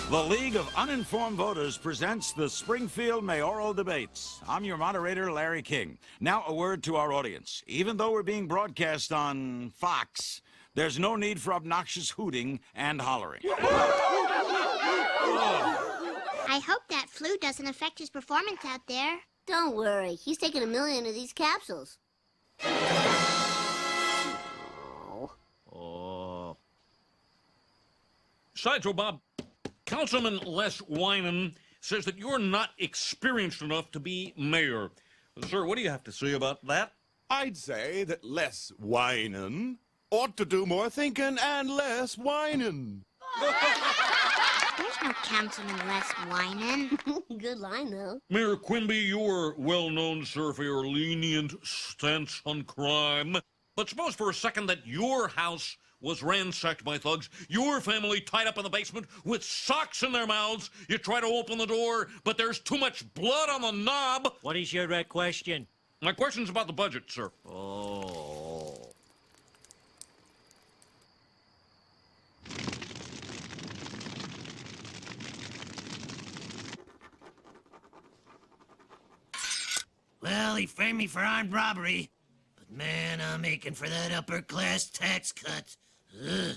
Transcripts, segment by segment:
The League of Uninformed Voters presents the Springfield mayoral debates. I'm your moderator, Larry King. Now, a word to our audience. Even though we're being broadcast on Fox, there's no need for obnoxious hooting and hollering. I hope that flu doesn't affect his performance out there. Don't worry. He's taken 1 million of these capsules. Oh. Sideshow Bob, Councilman Les Winan says that you're not experienced enough to be mayor. Sir, what do you have to say about that? I'd say that Les Winan ought to do more thinking and less whining. There's no Councilman Les Winan. Good line, though. Mayor Quimby, you're well known, sir, for your lenient stance on crime. But suppose for a second that your house was ransacked by thugs, your family tied up in the basement with socks in their mouths. You try to open the door, but there's too much blood on the knob. What is your question? My question's about the budget, sir. Oh. Well, he framed me for armed robbery. But man, I'm aching for that upper-class tax cut. Ugh.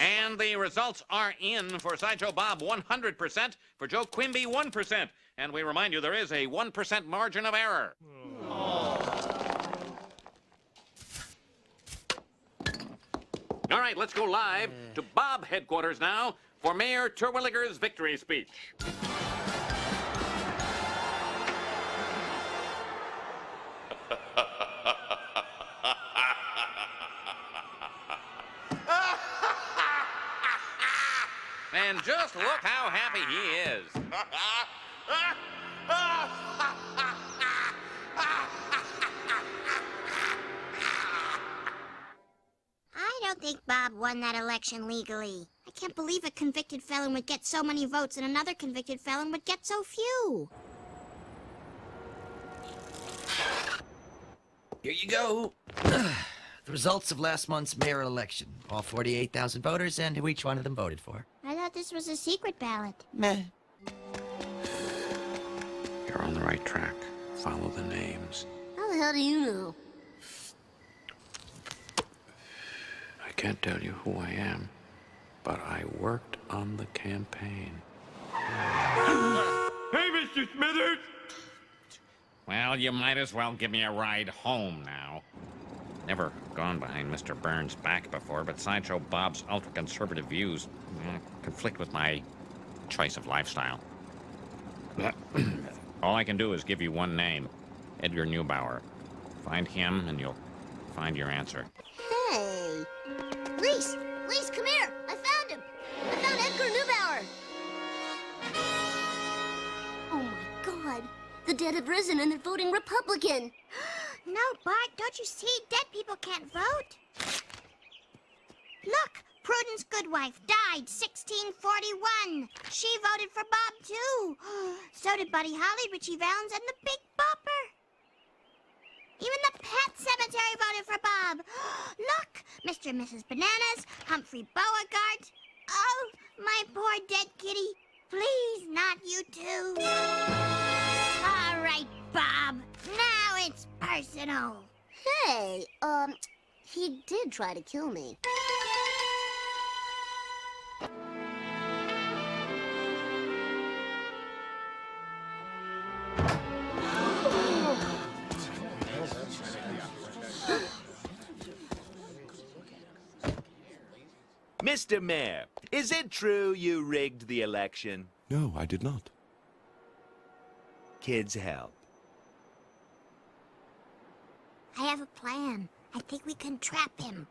And the results are in for Sideshow Bob 100%, for Joe Quimby 1%. And we remind you there is a 1% margin of error. All right, let's go live to Bob headquarters now for Mayor Terwilliger's victory speech. And just look how happy he is. I don't think Bob won that election legally. I can't believe a convicted felon would get so many votes and another convicted felon would get so few. Here you go. The results of last month's mayoral election. All 48,000 voters and who each one of them voted for. I thought this was a secret ballot. Meh. You're on the right track. Follow the names. How the hell do you know? I can't tell you who I am, but I worked on the campaign. Hey, Mr. Smithers! Well, you might as well give me a ride home now. Never gone behind Mr. Burns' back before, but Sideshow Bob's ultra-conservative views conflict with my choice of lifestyle. All I can do is give you one name, Edgar Neubauer. Find him and you'll find your answer. Hey! Lise! Lise, come here! I found him! I found Edgar Neubauer! Oh, my God. The dead have risen and they're voting Republican. No, Bart, don't you see? Dead people can't vote. Look, Prudence Goodwife died 1641. She voted for Bob, too. So did Buddy Holly, Richie Valens, and the Big Bopper. Even the Pet Cemetery voted for Bob. Look, Mr. and Mrs. Bananas, Humphrey Beauregard. Oh, my poor dead kitty. Please, not you two. All right, Bob. Now it's personal. Hey, he did try to kill me. Mr. Mayor, is it true you rigged the election? No, I did not. Kids help. I have a plan. I think we can trap him.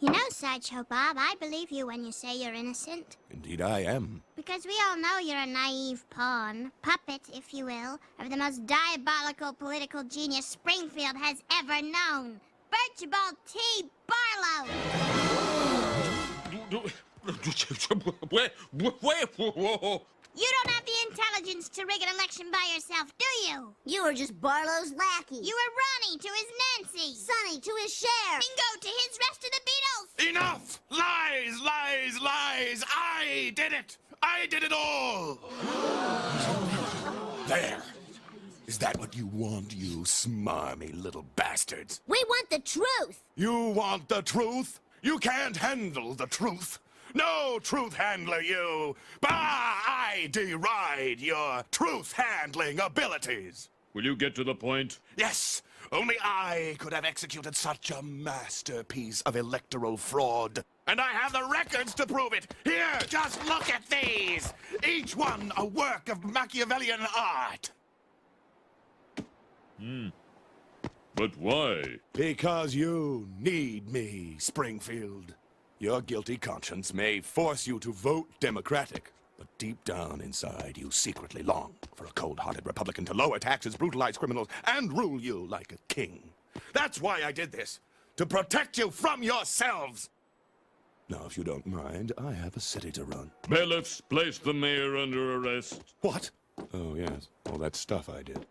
You know, Sideshow Bob, I believe you when you say you're innocent. Indeed I am. Because we all know you're a naive pawn, puppet, if you will, of the most diabolical political genius Springfield has ever known. Birch Barlow. You don't have the intelligence to rig an election by yourself, do you? You were just Barlow's lackey. You were Ronnie to his Nancy. Sonny to his Cher. Bingo to his rest of the Beatles. Enough! Lies, lies, lies! I did it! I did it all! There. Is that what you want, you smarmy little bastards? We want the truth. You want the truth? You can't handle the truth. No truth handler, you. Bah! I deride your truth-handling abilities. Will you get to the point? Yes, only I could have executed such a masterpiece of electoral fraud. And I have the records to prove it. Here, just look at these. Each one a work of Machiavellian art. But why? Because you need me, Springfield. Your guilty conscience may force you to vote Democratic, but deep down inside you secretly long for a cold-hearted Republican to lower taxes, brutalize criminals, and rule you like a king. That's why I did this, to protect you from yourselves. Now, if you don't mind, I have a city to run. Bailiffs, place the mayor under arrest. What? Oh, yes, all that stuff I did.